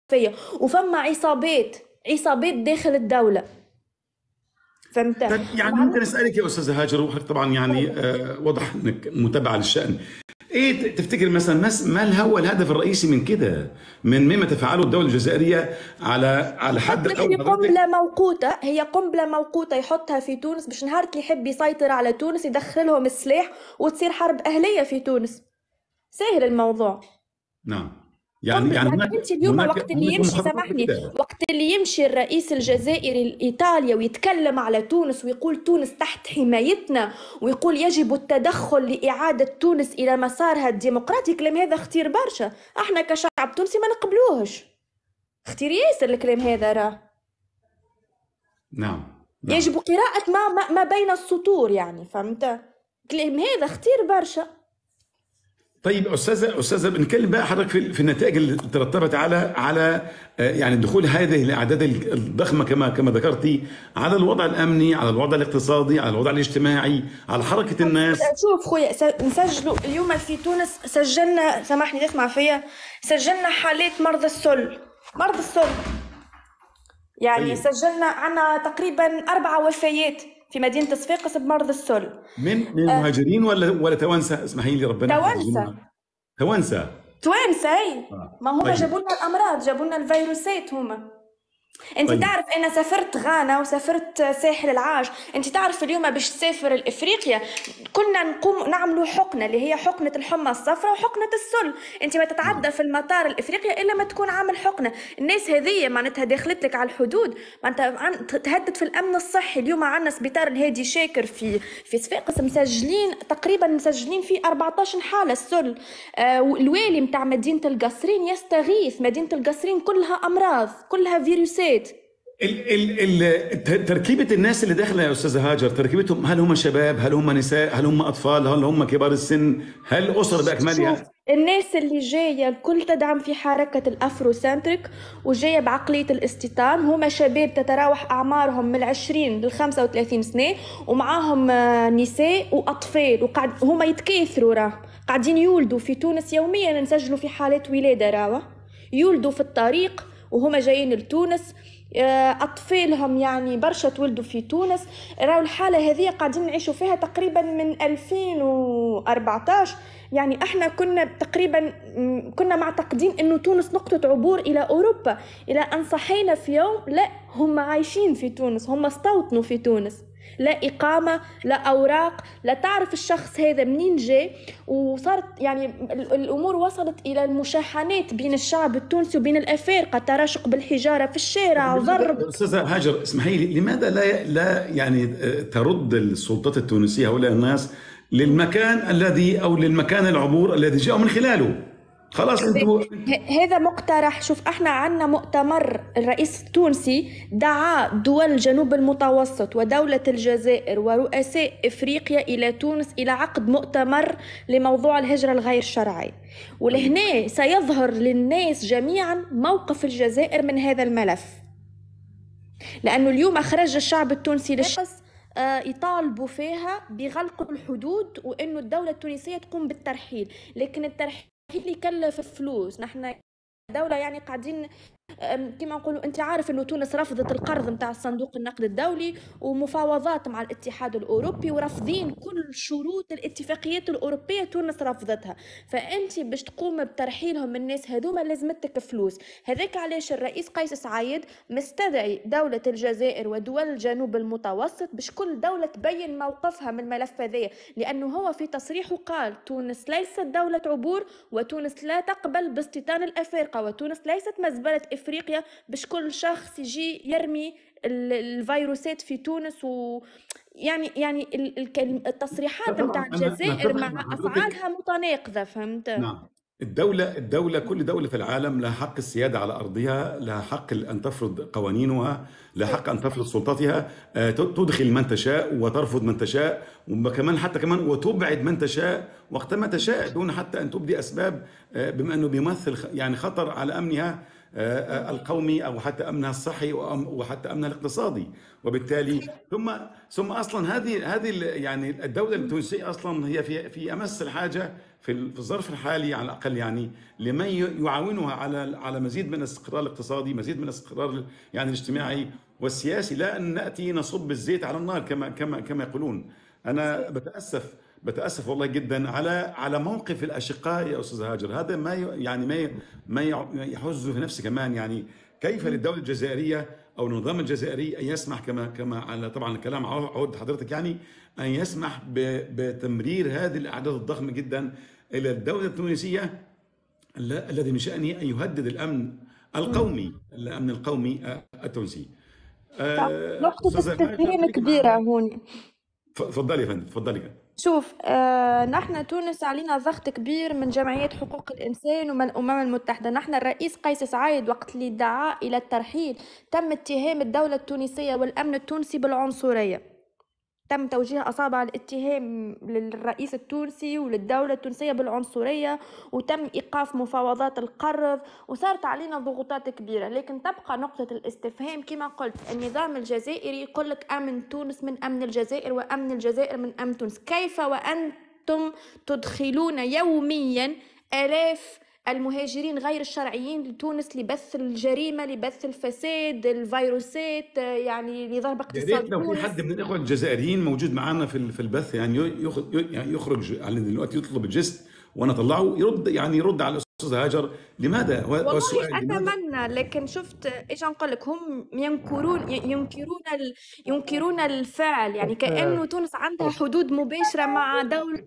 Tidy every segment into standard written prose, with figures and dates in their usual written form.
فيا، وفما عصابات داخل الدولة. فهمت؟ طيب يعني ممكن اسالك يا استاذه هاجر، وحضرتك طبعا يعني واضح انك متابعه للشان. ايه تفتكر مثلا ما هو الهدف الرئيسي من كده، من مما تفعله الدوله الجزائريه على حد قلت لك هي قول حضرتك؟ قنبلة موقوتة، هي قنبلة موقوتة يحطها في تونس باش نهار اللي يحب يسيطر على تونس يدخل لهم السلاح وتصير حرب أهلية في تونس. سهل الموضوع. نعم. يعني قنبلة، يعني يعني هناك انت اليوم هناك وقت اللي هناك يمشي، مخططات سامحني، لكده. وقت اللي يمشي الرئيس الجزائري لإيطاليا ويتكلم على تونس ويقول تونس تحت حمايتنا، ويقول يجب التدخل لإعادة تونس إلى مسارها الديمقراطي، كلام هذا خطير برشا. احنا كشعب تونسي ما نقبلوهش، خطير ياسر الكلام هذا. راه نعم نعم. يجب قراءة ما بين السطور، يعني فهمت؟ كلام هذا خطير برشا. طيب استاذه بنتكلم بقى حضرتك في النتائج اللي ترتبت على يعني دخول هذه الاعداد الضخمه كما ذكرتي، على الوضع الامني، على الوضع الاقتصادي، على الوضع الاجتماعي، على حركه الناس. شوف خويا، نسجلوا اليوم في تونس، سجلنا، سامحني تسمع فيا، سجلنا حالات مرضى السل. يعني طيب سجلنا عنا تقريبا 4 وفيات في مدينة صفاقس بمرض السل. من المهاجرين ولا توانسه؟ اسمحي لي ربنا يحفظ توانسة. الجميع. توانسه. توانسة اي. ما هما طيب جابوا لنا الأمراض، جابوا لنا الفيروسات هما. انت طيب. تعرف انا سافرت غانا وسافرت ساحل العاج. انت تعرف اليوم باش تسافر لافريقيا كنا نقوم نعملوا حقنه اللي هي حقنه الحمى الصفراء وحقنه السل. انت ما تتعدى في المطار الافريقيا الا ما تكون عامل حقنه. الناس هذه معناتها دخلت لك على الحدود، معناتها تهدد في الامن الصحي. اليوم عندنا سبيطار الهادي شاكر في صفاقس مسجلين فيه 14 حاله السل. الوالي متاع مدينه القصرين يستغيث، مدينه القصرين كلها امراض، كلها فيروسات. تركيبة الناس اللي داخلة يا أستاذة هاجر، تركيبتهم هل هم شباب، هل هم نساء، هل هم أطفال، هل هم كبار السن، هل أسر شوف، بأكملها؟ الناس اللي جاية الكل تدعم في حركة الأفرو سنتريك وجاية بعقلية الاستيطان. هما شباب تتراوح أعمارهم من 20 ل 35 سنة، ومعاهم نساء وأطفال، وقاعد هما يتكاثروا. قاعدين يولدوا في تونس يوميا، نسجلوا في حالات ولادة يولدوا في الطريق وهما جايين لتونس. أطفالهم يعني برشا تولدوا في تونس. الحالة هذه قاعدين نعيشوا فيها تقريبا من 2014. يعني احنا كنا تقريبا كنا معتقدين انه تونس نقطة عبور الى اوروبا، الى ان صحينا في يوم لا، هم عايشين في تونس، هم استوطنوا في تونس، لا إقامة، لا أوراق، لا تعرف الشخص هذا منين جاي. وصارت يعني الأمور وصلت إلى المشاحنات بين الشعب التونسي وبين الأفارقة، تراشق بالحجارة في الشارع وضرب. أستاذة هاجر اسمحي لي، لماذا لا يعني ترد السلطات التونسية هؤلاء الناس للمكان الذي، أو للمكان العبور الذي جاءوا من خلاله؟ خلاص أنتوا. هذا مقترح. شوف، احنا عندنا مؤتمر، الرئيس التونسي دعا دول جنوب المتوسط ودولة الجزائر ورؤساء افريقيا الى تونس الى عقد مؤتمر لموضوع الهجرة الغير شرعي، ولهنا سيظهر للناس جميعا موقف الجزائر من هذا الملف. لانه اليوم خرج الشعب التونسي للشقص يطالبوا فيها بغلق الحدود، وانه الدولة التونسية تقوم بالترحيل. لكن الترحيل يكلف فلوس. نحن دولة يعني قاعدين كما نقولوا، انت عارف انه تونس رفضت القرض متاع صندوق النقد الدولي ومفاوضات مع الاتحاد الاوروبي، ورافضين كل شروط الاتفاقيات الاوروبيه تونس رفضتها. فانت باش تقوم بترحيلهم الناس هذوما لازمتك فلوس. هذاك علاش الرئيس قيس سعيد مستدعي دولة الجزائر ودول جنوب المتوسط باش كل دولة تبين موقفها من الملف هذايا، لانه هو في تصريحه قال تونس ليست دولة عبور، وتونس لا تقبل باستيطان الافارقه، وتونس ليست مزبلة افريقيا باش كل شخص يجي يرمي الفيروسات في تونس. و يعني التصريحات طبعا نتاع أنا الجزائر أتفق مع مع حضرتك. افعالها متناقضه. فهمت؟ نعم. كل دولة في العالم لها حق السيادة على أرضها، لها حق أن تفرض قوانينها، لها حق أن تفرض سلطتها، تدخل من تشاء وترفض من تشاء، وكمان حتى كمان وتبعد من تشاء وقتما تشاء، دون حتى أن تبدي أسباب، بما أنه بيمثل يعني خطر على أمنها القومي أو حتى أمنها الصحي وحتى أمنها الاقتصادي. وبالتالي ثم أصلا يعني الدولة التونسية أصلا هي في أمس الحاجة في الظرف الحالي على الأقل، يعني لمن يعاونها على مزيد من الاستقرار الاقتصادي، مزيد من الاستقرار يعني الاجتماعي والسياسي، لا أن نأتي نصب الزيت على النار كما يقولون. أنا بتأسف والله جدا على موقف الأشقاء يا أستاذ هاجر. هذا ما يحز في نفسي كمان. يعني كيف للدولة الجزائرية أو النظام الجزائري أن يسمح كما على طبعا الكلام عود حضرتك، يعني أن يسمح بتمرير هذه الأعداد الضخمة جدا إلى الدولة التونسية الذي من شأنه أن يهدد الأمن القومي التونسي. نقطة استفهام كبيرة هون. تفضلي يا فندم، تفضلي. شوف، نحن تونس علينا ضغط كبير من جمعيات حقوق الإنسان ومن الأمم المتحدة. نحن الرئيس قيس سعيد وقت اللي دعا إلى الترحيل تم اتهام الدولة التونسية والأمن التونسي بالعنصرية، تم توجيه أصابع الاتهام للرئيس التونسي وللدولة التونسية بالعنصرية، وتم إيقاف مفاوضات القرض، وصارت علينا ضغوطات كبيرة. لكن تبقى نقطة الاستفهام كما قلت، النظام الجزائري يقول لك أمن تونس من أمن الجزائر وأمن الجزائر من أمن تونس. كيف وأنتم تدخلون يوميا آلاف المهاجرين غير الشرعيين لتونس لبث الجريمة، لبث الفساد، الفيروسات، يعني لضرب اقتصاد تونس؟ لو في حد من الإخوة الجزائريين موجود معنا في البث، يعني يخرج يعني دلوقتي يطلب الجست وأنا أطلعه يرد على الأستاذ هاجر. لماذا؟ والله أتمنى، لكن شفت إيش نقول لك، هم ينكرون الفعل، يعني كأنه تونس عندها حدود مباشرة مع دولة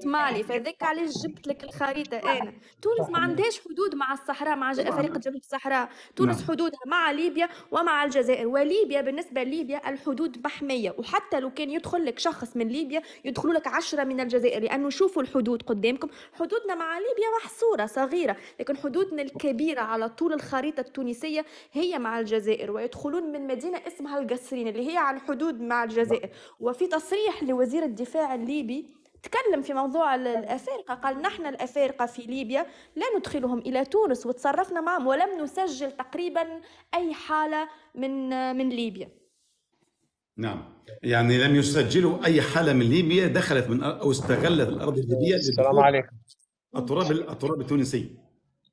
مالي. فذاك علاش جبت لك الخريطة. أنا تونس ما عندهاش حدود مع الصحراء، مع فريق جنوب الصحراء. تونس حدودها مع ليبيا ومع الجزائر. وليبيا بالنسبة لليبيا الحدود محمية، وحتى لو كان يدخل لك شخص من ليبيا يدخلوا لك 10 من الجزائر، لأنه شوفوا الحدود قدامكم. حدودنا مع ليبيا محصورة صغيرة، لكن حدودنا الكبيرة على طول الخريطة التونسية هي مع الجزائر، ويدخلون من مدينة اسمها القصرين اللي هي على الحدود مع الجزائر. وفي تصريح لوزير الدفاع الليبي تكلم في موضوع الأفارقة، قال نحن الأفارقة في ليبيا لا ندخلهم إلى تونس، وتصرفنا معهم ولم نسجل تقريبا أي حالة من ليبيا. نعم، يعني لم يسجلوا أي حالة من ليبيا دخلت أو استغلت الأرض الليبية. السلام عليكم. التراب التونسي.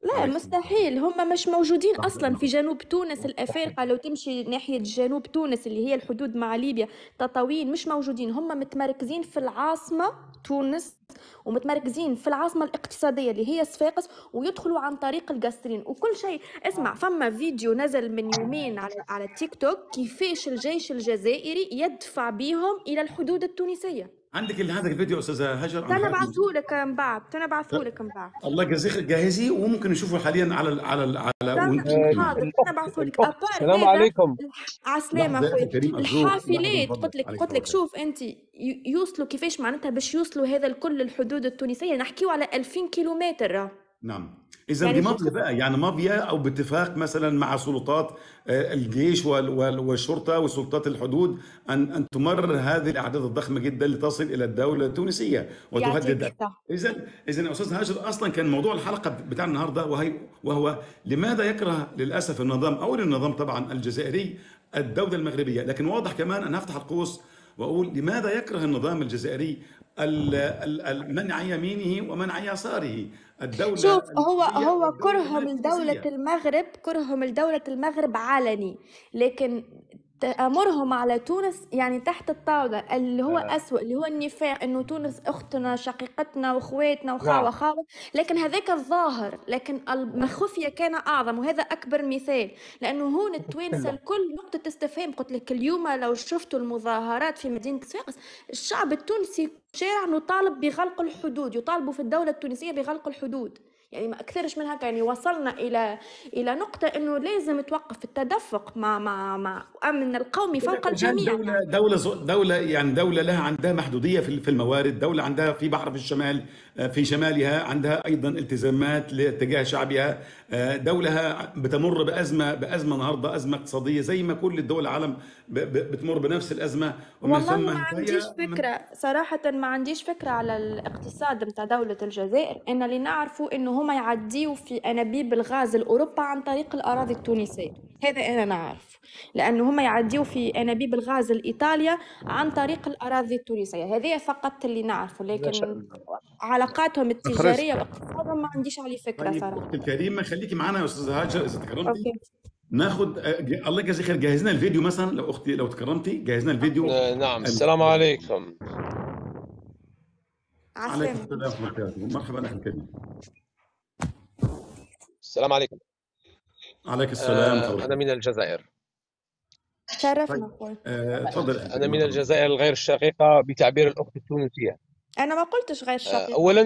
لا مستحيل، هم مش موجودين أصلا في جنوب تونس. الأفارقة لو تمشي ناحية جنوب تونس اللي هي الحدود مع ليبيا، تطاوين، مش موجودين. هم متمركزين في العاصمة تونس، ومتمركزين في العاصمة الاقتصادية اللي هي صفاقس، ويدخلوا عن طريق القصرين وكل شيء. اسمع، فما فيديو نزل من يومين على التيك توك كيفاش الجيش الجزائري يدفع بيهم إلى الحدود التونسية. عندك هذا الفيديو استاذه هاجر؟ انا بعثه لك من بعد. الله يجزيك، جاهزي وممكن نشوفه حاليا على حاضر. انا بعثه لك. السلام عليكم. عسلامة اخوي. الحافلات قلت لك شوف انت، يوصلوا كيفاش معناتها باش يوصلوا هذا الكل الحدود التونسية، نحكيو على 2000 كيلومتر. نعم، إذا دي مافيا بقى، يعني مافيا أو باتفاق مثلا مع سلطات الجيش والشرطة وسلطات الحدود أن تمرر هذه الأعداد الضخمة جدا لتصل إلى الدولة التونسية وتهدد. إذا أستاذ هاجر، أصلا كان موضوع الحلقة بتاع النهاردة وهو لماذا يكره للأسف النظام طبعا الجزائري الدولة المغربية، لكن واضح كمان أن أفتح القوس وأقول لماذا يكره النظام الجزائري من عن يمينه ومن عن يساره الدولة. شوف، هو كرههم لدولة المغرب علني، لكن تأمرهم على تونس يعني تحت الطاولة، اللي هو أسوأ، اللي هو النفاق، إنه تونس أختنا شقيقتنا وأخواتنا وخاوة. لكن هذاك الظاهر، لكن المخفية كان أعظم، وهذا أكبر مثال. لأنه هون التوانسة الكل نقطة استفهام. قلت لك اليوم لو شفتوا المظاهرات في مدينة صفاقس، الشعب التونسي شارع نطالب بغلق الحدود، يطالبوا في الدولة التونسية بغلق الحدود. يعني ما أكثرش من هكا. يعني وصلنا إلى نقطة إنه لازم توقف التدفق مع أمن القومي فوق الجميع. دولة يعني دولة لها عندها محدودية في الموارد، دولة عندها في بحر في الشمال، في شمالها عندها أيضا التزامات تجاه شعبها، دولة بتمر بأزمة النهاردة، أزمة اقتصادية زي ما كل الدول العالم بتمر بنفس الأزمة. والله ما عنديش فكرة صراحة، ما عنديش فكرة على الاقتصاد متاع دولة الجزائر. إن اللي نعرفه إنه هما يعديوا في أنابيب الغاز الأوروبا عن طريق الأراضي التونسية. هذا أنا نعرف، لأنه هما يعديوا في أنابيب الغاز الإيطاليا عن طريق الأراضي التونسية. هذه فقط اللي نعرفه، ما شاء لكن الله. علاقاتهم أخرج. التجارية واقتصادهم ما عنديش عليه فكرة طيب صراحة. اختي الكريمه خليكي معنا يا استاذه هاجر اذا تكرمتي. أوكي. ناخد الله يجزيك خير، جهزنا الفيديو مثلا لو اختي لو تكرمتي جهزنا الفيديو. نعم. السلام عليكم. عليكم عسلامة. السلام ورحمه الله وبركاته. مرحبا اخي الكريم. السلام عليكم. عليك السلام. أنا من الجزائر. شرفنا أخوي. تفضل. أنا من الجزائر الغير الشقيقة بتعبير الأخت التونسية. أنا ما قلتش غير شقيقة. أولا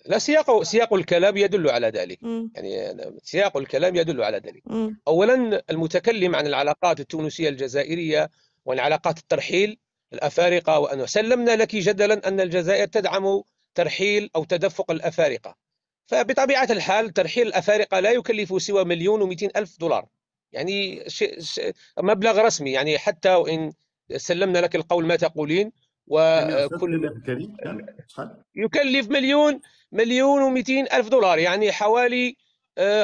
لا، سياق الكلام يدل على ذلك. يعني سياق الكلام يدل على ذلك. أولا المتكلم عن العلاقات التونسية الجزائرية وعن علاقات الترحيل الأفارقة، وأن سلمنا لك جدلا أن الجزائر تدعم ترحيل أو تدفق الأفارقة، فبطبيعة الحال ترحيل الأفارقة لا يكلف سوى $1,200,000. يعني مبلغ رسمي، يعني حتى وإن سلمنا لك القول ما تقولين، وكل يكلف $1,200,000، يعني حوالي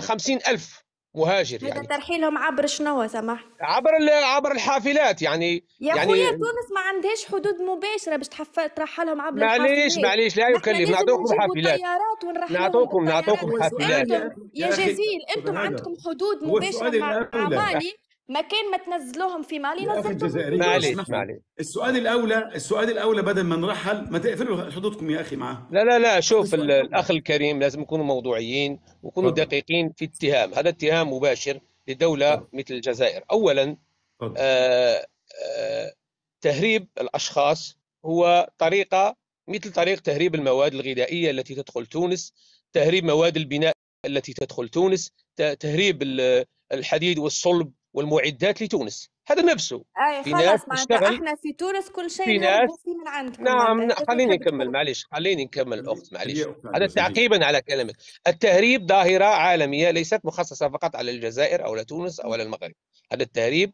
50,000 مهاجر. هذا يعني ترحيلهم عبر شنو سمح؟ عبر الحافلات. يعني يا يعني خويا تونس ما عندهاش حدود مباشره باش ترحلهم عبر معليش لا يكلف. نعطوكم حافلات، نعطوكم حافلات. يا جزيل انتم عندكم حدود مباشره مع مالي، مكان ما تنزلوهم في مالي نزلتوهم. معليش السؤال الاولى بدل ما نرحل ما تقفلوا حدودكم يا اخي معاه. لا شوف الاخ الكريم، لازم نكونوا موضوعيين ونكونوا دقيقين في اتهام. هذا اتهام مباشر لدولة مثل الجزائر. اولا تهريب الاشخاص هو طريقة مثل طريقة تهريب المواد الغذائية التي تدخل تونس، تهريب مواد البناء التي تدخل تونس، تهريب الحديد والصلب والمعدات لتونس. هذا نفسه. في ناس تشتغل. احنا في تونس كل شيء نهربوا فيه من عندكم. نعم خليني نكمل. معليش خليني نكمل الأخت. معليش هذا تعقيبا على كلامك. التهريب ظاهرة عالمية ليست مخصصة فقط على الجزائر أو لتونس أو على المغرب. هذا التهريب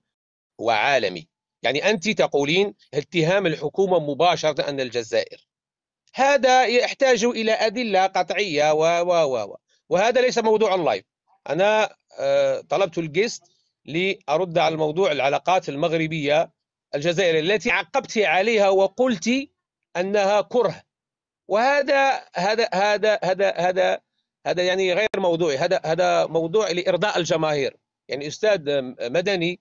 هو عالمي. يعني أنت تقولين اتهام الحكومة مباشرة أن الجزائر، هذا يحتاج إلى أدلة قطعية وهذا ليس موضوع اللايف. أنا طلبت الجست لأرد على الموضوع العلاقات المغربية الجزائرية التي عقبت عليها وقلت أنها كره، وهذا هذا هذا هذا هذا هذا يعني غير موضوعي. هذا موضوع لإرضاء الجماهير. يعني أستاذ مدني،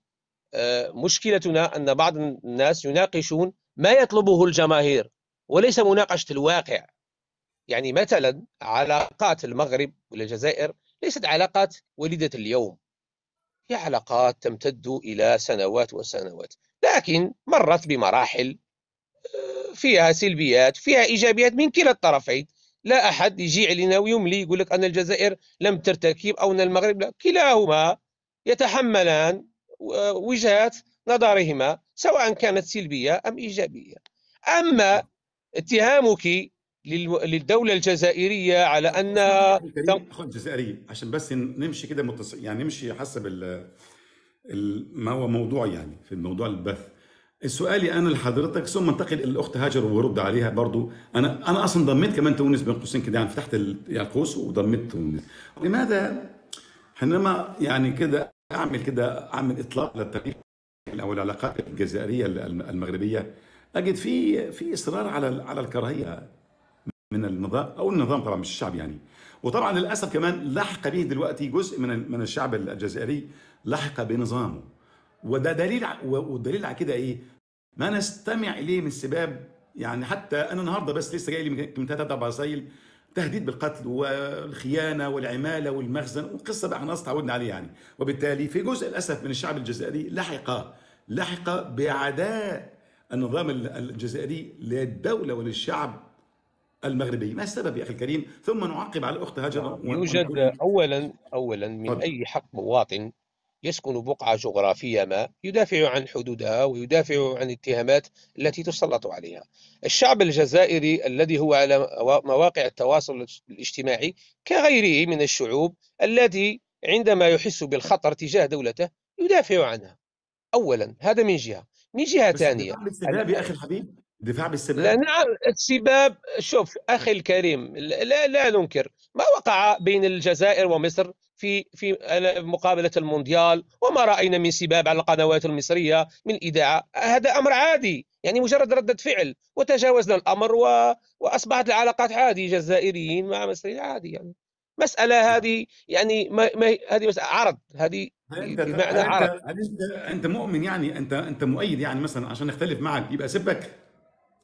مشكلتنا أن بعض الناس يناقشون ما يطلبه الجماهير وليس مناقشة الواقع. يعني مثلا علاقات المغرب والجزائر ليست علاقات وليدة اليوم، هي علاقات تمتد إلى سنوات وسنوات، لكن مرت بمراحل فيها سلبيات فيها إيجابيات من كلا الطرفين. لا أحد يجي علينا ويملي يقول لك أن الجزائر لم ترتكب أو أن المغرب لا، كلاهما يتحملان وجهات نظرهما سواء كانت سلبية أم إيجابية. أما اتهامك للدولة الجزائرية على أنها الجزائرية، عشان بس نمشي كده يعني نمشي حسب ما هو موضوع، يعني في الموضوع البث. السؤالي أنا لحضرتك ثم انتقل الأخت هاجر ورد عليها برضو. أنا أصلا ضميت كمان تونس بين قوسين كده، يعني فتحت القوس وضميت تونس. لماذا حينما يعني كده أعمل إطلاق للتاريخ أو العلاقات الجزائرية المغربية أجد في إصرار على الكراهية من النظام او النظام، طبعا مش الشعب يعني. وطبعا للاسف كمان لحق به دلوقتي جزء من الشعب الجزائري لحق بنظامه، وده والدليل على كده ايه؟ ما نستمع اليه من سباب. يعني حتى انا النهارده بس لسه جاي لي من 3 4 رسائل تهديد بالقتل والخيانه والعماله والمخزن، وقصه بقى خلاص تعودنا عليه يعني. وبالتالي في جزء للاسف من الشعب الجزائري لحق بعداء النظام الجزائري للدوله وللشعب المغربي. ما السبب يا أخي الكريم؟ ثم نعقب على الأخت هاجر. يوجد أولا من أي حق مواطن يسكن بقعة جغرافية ما يدافع عن حدودها ويدافع عن الاتهامات التي تسلط عليها. الشعب الجزائري الذي هو على مواقع التواصل الاجتماعي كغيره من الشعوب الذي عندما يحس بالخطر تجاه دولته يدافع عنها. أولا هذا من جهة ثانية. يا أخي الحبيب دفاع لا بالسباب. نعم، السباب، شوف أخي الكريم، لا ننكر ما وقع بين الجزائر ومصر في مقابلة المونديال، وما رأينا من سباب على القنوات المصرية من إذاعة. هذا أمر عادي، يعني مجرد ردة فعل، وتجاوزنا الأمر وأصبحت العلاقات عادي، جزائريين مع مصريين عادي. يعني مسألة نعم. هذه، يعني هذه مسألة عرض، هذه بمعنى عرض. هل انت مؤمن، يعني انت مؤيد، يعني مثلا عشان نختلف معك يبقى سبك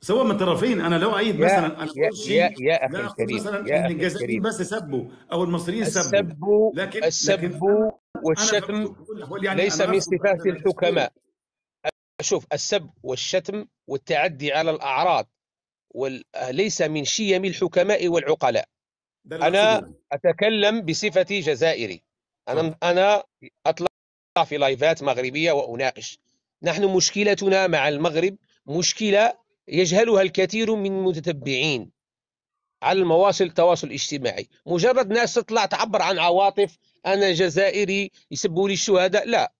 سواء من الطرفين. انا لو اعيد مثلا، انا اقول شيء، يا أخي لا اقول الكريم، مثلا يا ان أخي الجزائريين الكريم، بس سبوا او المصريين سبوا، السب لكن انا في والشتم بكل الاحوال، يعني ليس انا من ارفض صفات هذا الاسلوب. الحكماء. شوف، السب والشتم والتعدي على الأعراض ليس من شيم الحكماء والعقلاء. ده اللي اقصده أنا يعني. أتكلم بصفتي جزائري. اتفضل. أنا أطلع في لايفات مغربية وأناقش. نحن مشكلتنا مع المغرب مشكلة يجهلها الكثير من المتتبعين على المواصل التواصل الاجتماعي. مجرد ناس تطلع تعبر عن عواطف، أنا جزائري يسبوا لي الشهداء. لا،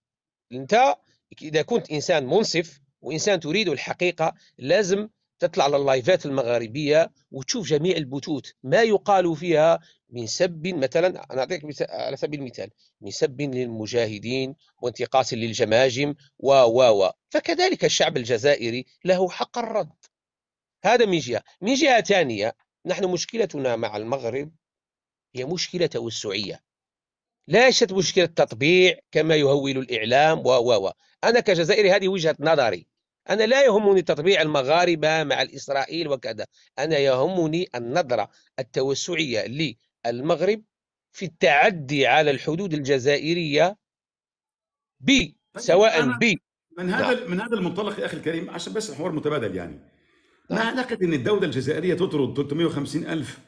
أنت إذا كنت إنسان منصف وإنسان تريد الحقيقة لازم تطلع على اللايفات المغاربية وتشوف جميع البثوث ما يقال فيها من سب. مثلا أنا أعطيك على سبيل المثال، من سب للمجاهدين وانتقاص للجماجم فكذلك الشعب الجزائري له حق الرد. هذا من جهة. من جهة ثانية، نحن مشكلتنا مع المغرب هي مشكلة توسعية، ليست مشكلة تطبيع كما يهول الإعلام أنا كجزائري هذه وجهة نظري. أنا لا يهمني تطبيع المغاربة مع الإسرائيل وكذا، أنا يهمني النظرة التوسعية للمغرب في التعدي على الحدود الجزائرية طيب سواء انا نعم. من هذا المنطلق يا اخي الكريم، عشان بس الحوار متبادل يعني، ما علاقه ان الدوله الجزائريه تطرد 350 الف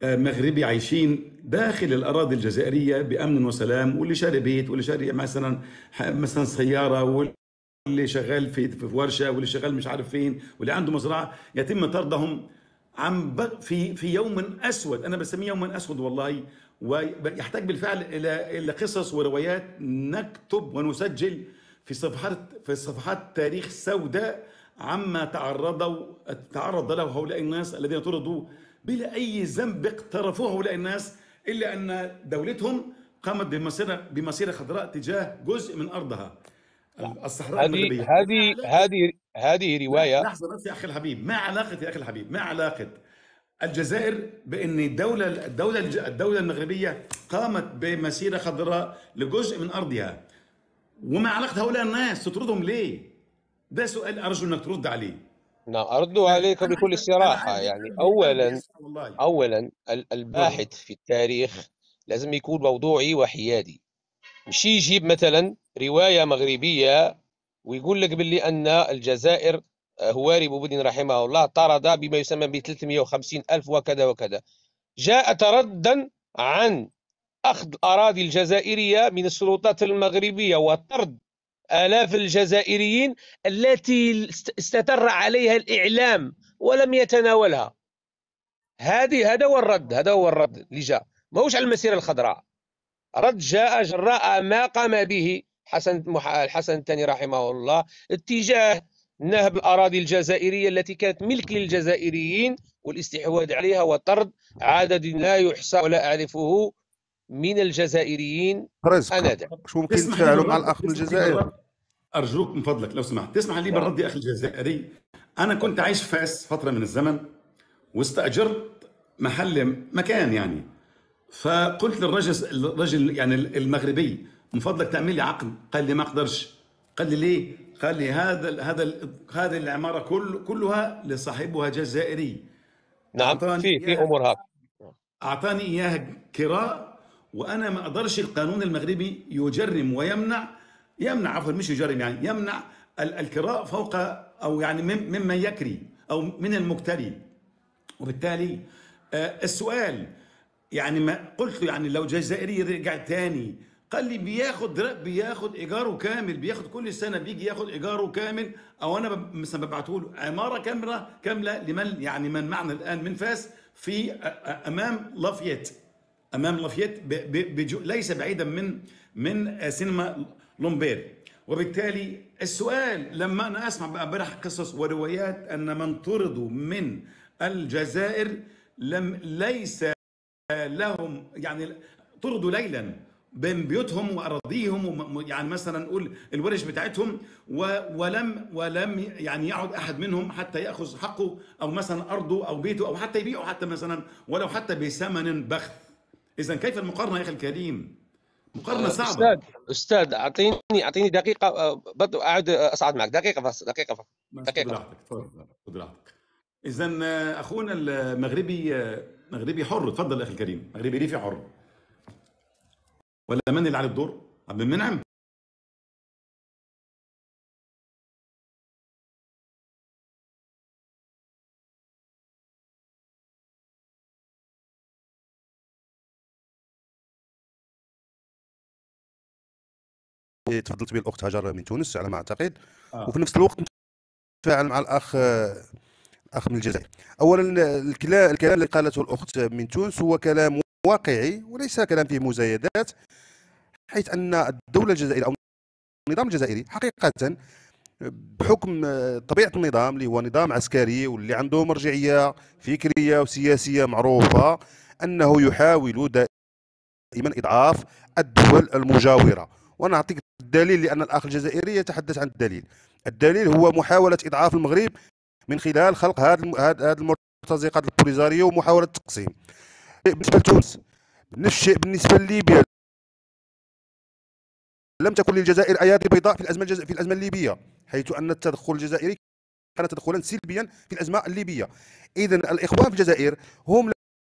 مغربي عايشين داخل الاراضي الجزائريه بامن وسلام، واللي شاري بيت، واللي شاري مثلا سياره، واللي شغال في ورشه، واللي شغال مش عارف فين، واللي عنده مزرعه، يتم طردهم في يوم اسود. انا بسميه يوما اسود والله. ويحتاج بالفعل الى قصص وروايات نكتب ونسجل في صفحات تاريخ سوداء عما تعرض له هؤلاء الناس الذين طردوا بلا اي ذنب اقترفوه هؤلاء الناس، الا ان دولتهم قامت بمسيره خضراء تجاه جزء من ارضها، الصحراء هذه المغربيه. هذه هذه هذه رواية. لحظه بس يا اخي الحبيب، ما علاقه يا اخي الحبيب، ما علاقه الجزائر بان الدوله المغربيه قامت بمسيره خضراء لجزء من ارضها، وما علاقه هؤلاء الناس تطردهم ليه؟ ده سؤال ارجو انك ترد عليه. نعم، أرد عليك بكل انا صراحة. عارف يعني قلبي قلبي اسمع والله. أولا تفضل. الباحث في التاريخ لازم يكون موضوعي وحيادي، مش يجيب مثلا رواية مغربية ويقول لك باللي أن الجزائر هواري بوبدين رحمه الله طرد بما يسمى ب 350 ألف وكذا وكذا. جاء تردا عن أخذ الأراضي الجزائرية من السلطات المغربية وطرد آلاف الجزائريين التي استتر عليها الإعلام ولم يتناولها. هذا هو الرد اللي جاء، ماهوش على المسيرة الخضراء. رد جاء جراء ما قام به الحسن الثاني رحمه الله اتجاه نهب الأراضي الجزائرية التي كانت ملك للجزائريين والاستحواذ عليها وطرد عدد لا يحصى ولا أعرفه من الجزائريين رزق آنذاك. شو ممكن تسمح لي تفاعلوا مع بالرد، الأخ من تسمح لي الجزائر؟ بالرد، ارجوك من فضلك لو سمحت تسمح لي بالرد يا اخي الجزائري. انا كنت عايش في فاس فتره من الزمن، واستاجرت مكان يعني، فقلت للرجل يعني المغربي، من فضلك تعمل لي عقد. قال لي ما اقدرش. قال لي ليه؟ قال لي هذه العماره كلها لصاحبها جزائري. نعم، في أمور هذا. اعطاني اياها كراء، وانا ما اقدرش. القانون المغربي يجرم يمنع عفوا مش يجرم، يعني يمنع الكراء فوق، او يعني مما يكري او من المكتري. وبالتالي السؤال يعني، ما قلت له يعني لو جزائري رجع تاني، قال لي بياخد ايجاره كامل، بياخد كل سنه بيجي ياخد ايجاره كامل، او انا مثلا ببعته له عماره كامله لمن يعني من معنا الان من فاس في امام لافيت، ليس بعيدا من سينما لومبير. وبالتالي السؤال لما انا اسمع بقى امبارح قصص وروايات ان من طردوا من الجزائر ليس لهم، يعني طردوا ليلا بين بيوتهم واراضيهم، يعني مثلا نقول الورش بتاعتهم، ولم يعني يعد احد منهم حتى ياخذ حقه، او مثلا ارضه او بيته، او حتى يبيعه، حتى مثلا ولو حتى بثمن بخس. اذا كيف المقارنه يا اخي الكريم؟ مقارنه صعبه. استاذ اعطيني دقيقه، بدو اعد اصعد معك دقيقه بس، دقيقه فقط. خذ راحتك، خذ راحتك. اذا اخونا المغربي حر. تفضل اخي الكريم، مغربي ريفي حر. ولا من اللي على الدور؟ عبد المنعم. تفضلت به الاخت هاجر من تونس على ما اعتقد. وفي نفس الوقت نتفاعل مع الاخ من الجزائر. اولا الكلام اللي قالته الاخت من تونس هو كلام واقعي وليس كلام فيه مزايدات، حيث ان الدوله الجزائريه او النظام الجزائري حقيقه بحكم طبيعه النظام اللي هو نظام عسكري واللي عنده مرجعيه فكريه وسياسيه معروفه، انه يحاول دائما اضعاف الدول المجاوره. وانا اعطيك الدليل لان الاخ الجزائري يتحدث عن الدليل هو محاوله اضعاف المغرب من خلال خلق هذه المرتزقات البوليزاريو ومحاوله التقسيم. بالنسبه لتونس نفس الشيء، بالنسبه لليبيا لم تكن للجزائر ايادي بيضاء في الازمه الليبيه، حيث ان التدخل الجزائري كان تدخلا سلبيا في الازمه الليبيه. اذا الاخوان في الجزائر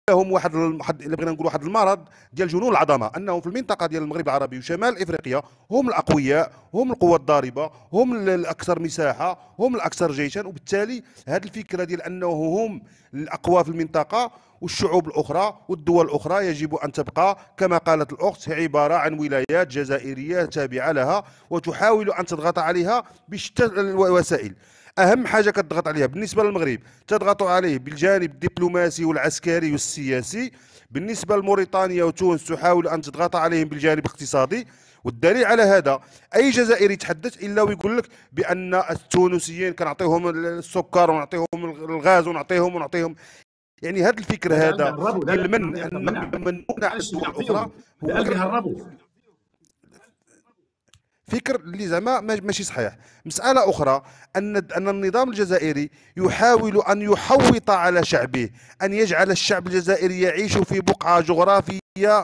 لهم واحد بغينا نقول واحد المرض ديال جنون العظمه، انهم في المنطقه ديال المغرب العربي وشمال افريقيا هم الاقوياء، هم القوه الضاربه، هم الاكثر مساحه، هم الاكثر جيشا. وبالتالي هذه الفكره ديال انه هم الاقوى في المنطقه والشعوب الاخرى والدول الاخرى يجب ان تبقى كما قالت الاخت عباره عن ولايات جزائريه تابعه لها، وتحاول ان تضغط عليها بشتى الوسائل. اهم حاجه كتضغط عليها بالنسبه للمغرب تضغط عليه بالجانب الدبلوماسي والعسكري والسياسي، بالنسبه لموريتانيا وتونس تحاول ان تضغط عليهم بالجانب الاقتصادي. والدليل على هذا اي جزائري يتحدث الا ويقول لك بان التونسيين كنعطيهم السكر ونعطيهم الغاز ونعطيهم يعني هذا الفكر هذا من اخرى هو فكر اللي زعما ماشي صحيح. مسألة أخرى أن النظام الجزائري يحاول أن يحوط على شعبه، أن يجعل الشعب الجزائري يعيش في بقعة جغرافية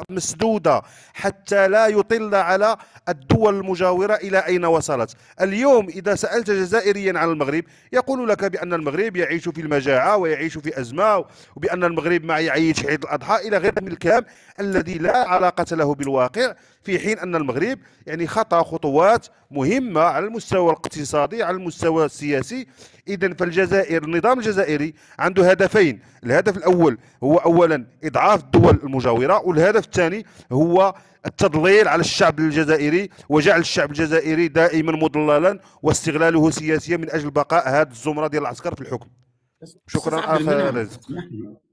مسدودة حتى لا يطل على الدول المجاورة إلى أين وصلت. اليوم إذا سألت جزائريا عن المغرب يقول لك بأن المغرب يعيش في المجاعة ويعيش في أزمة، وبأن المغرب ما يعيش في عيد الأضحى إلى غير من الكلام الذي لا علاقة له بالواقع، في حين أن المغرب يعني خطى خطوات مهمة على المستوى الاقتصادي على المستوى السياسي. إذن فالجزائر النظام الجزائري عنده هدفين، الهدف الأول هو أولا إضعاف الدول المجاورة، والهدف الثاني هو التضليل على الشعب الجزائري وجعل الشعب الجزائري دائما مضللا واستغلاله سياسيا من أجل بقاء هذه الزمرة ديال العسكر في الحكم. شكرا اخ رزق.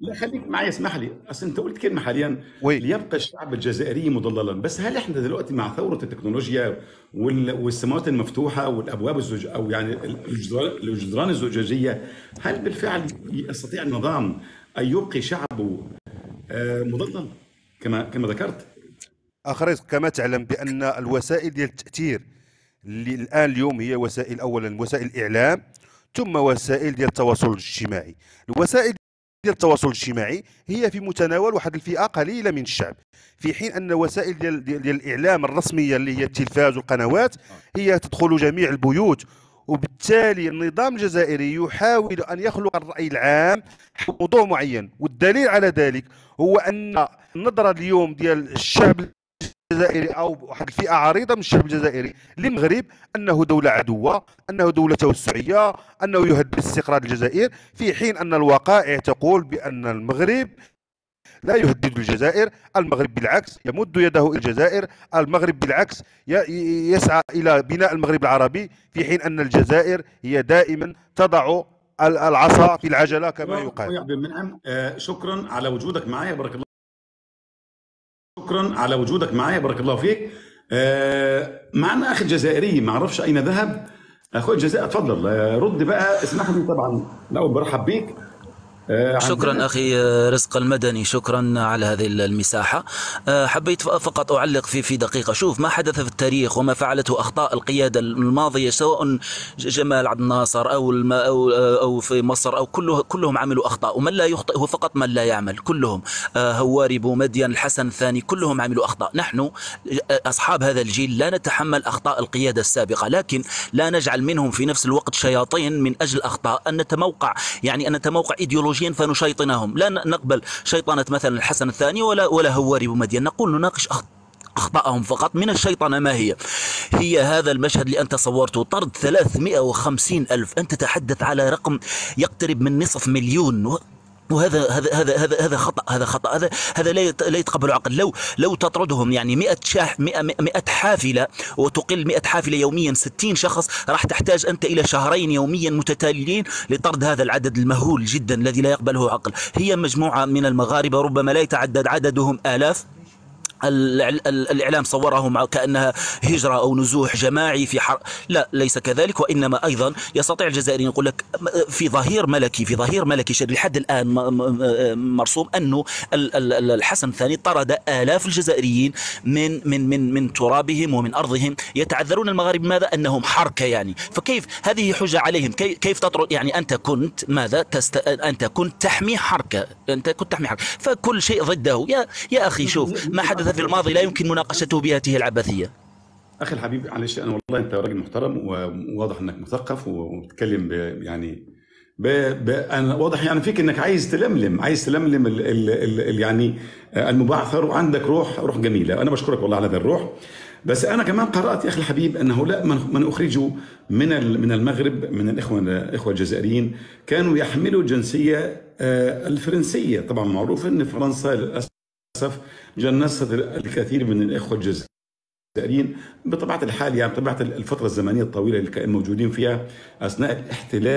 لا خليك معي، اسمح لي، اصل انت قلت كلمه حاليا ليبقى الشعب الجزائري مضللا، بس هل احنا دلوقتي مع ثوره التكنولوجيا والسماوات المفتوحه والابواب او يعني الجدران الزجاجيه، هل بالفعل يستطيع النظام ان يبقي شعبه مضلل كما ذكرت؟ اخ رزق، كما تعلم بان الوسائل ديال التاثير اللي الان اليوم هي وسائل، اولا وسائل الاعلام ثم وسائل ديال التواصل الاجتماعي. الوسائل ديال التواصل الاجتماعي هي في متناول واحد الفئه قليله من الشعب، في حين ان وسائل ديال الاعلام الرسميه اللي هي التلفاز والقنوات هي تدخل جميع البيوت. وبالتالي النظام الجزائري يحاول ان يخلق الراي العام حول موضوع معين، والدليل على ذلك هو ان النظره اليوم ديال الشعب الجزائري او واحد الفئه عريضه من الشعب الجزائري للمغرب انه دوله عدوه، انه دوله توسعيه، انه يهدد استقرار الجزائر، في حين ان الوقائع تقول بان المغرب لا يهدد الجزائر. المغرب بالعكس يمد يده الى الجزائر، المغرب بالعكس يسعى الى بناء المغرب العربي، في حين ان الجزائر هي دائما تضع العصا في العجله كما يقال. عبد المنعم شكرا على وجودك معايا، بارك الله. شكرا على وجودك معايا، بارك الله فيك. معنا اخي الجزائري ما اعرفش اين ذهب. اخوي الجزائر تفضل رد بقى، اسمح لي طبعا الاول برحب بيك. شكرا أخي رزق المدني، شكرا على هذه المساحة. حبيت فقط أعلق في دقيقة. شوف ما حدث في التاريخ وما فعلته أخطاء القيادة الماضية، سواء جمال عبد الناصر أو في مصر أو كلهم عملوا أخطاء، ومن لا يخطئ هو فقط من لا يعمل. كلهم هواري، بومدين، الحسن الثاني، كلهم عملوا أخطاء. نحن أصحاب هذا الجيل لا نتحمل أخطاء القيادة السابقة، لكن لا نجعل منهم في نفس الوقت شياطين من أجل أخطاء أن نتموقع إيديولوجيا فنشيطنهم. لا نقبل شيطنة مثلا الحسن الثاني ولا هواري بومدين. نقول نناقش أخطاءهم فقط. من الشيطنة ما هي هذا المشهد اللي أنت صورته، طرد 350,000. أنت تتحدث على رقم يقترب من نصف مليون، وهذا هذا خطأ. هذا لا يتقبل عقل. لو تطردهم يعني 100 حافلة، وتقل 100 حافلة يوميا 60 شخص، راح تحتاج أنت إلى شهرين يوميا متتاليين لطرد هذا العدد المهول جدا الذي لا يقبله عقل. هي مجموعة من المغاربة ربما لا يتعدد عددهم آلاف. الإعلام صورهم كأنها هجرة أو نزوح جماعي في لا، ليس كذلك. وإنما أيضا يستطيع الجزائريين يقول لك في ظهير ملكي شديد لحد الآن مرسوم أنه الحسن الثاني طرد آلاف الجزائريين من ترابهم ومن أرضهم. يتعذرون المغاربة ماذا؟ أنهم حركة يعني. فكيف هذه حجة عليهم؟ كيف تطرد يعني؟ أنت كنت ماذا؟ أنت كنت تحمي حركة، فكل شيء ضده. يا أخي شوف ما حدث في الماضي لا يمكن مناقشته بهذه العبثية. أخي الحبيب معلش، أنا والله أنت راجل محترم وواضح أنك مثقف وبتتكلم يعني أنا واضح يعني فيك أنك عايز تلملم يعني المبعثر، وعندك روح جميلة. أنا بشكرك والله على هذا الروح. بس أنا كمان قرأت يا أخي الحبيب أن هؤلاء من أخرجوا من المغرب، من الإخوة الجزائريين، كانوا يحملوا الجنسية الفرنسية. طبعا معروف أن فرنسا للأسف جنست الكثير من الإخوة الجزائريين بطبيعة الحال، يعني بطبيعة الفترة الزمنية الطويلة اللي كانوا موجودين فيها أثناء الاحتلال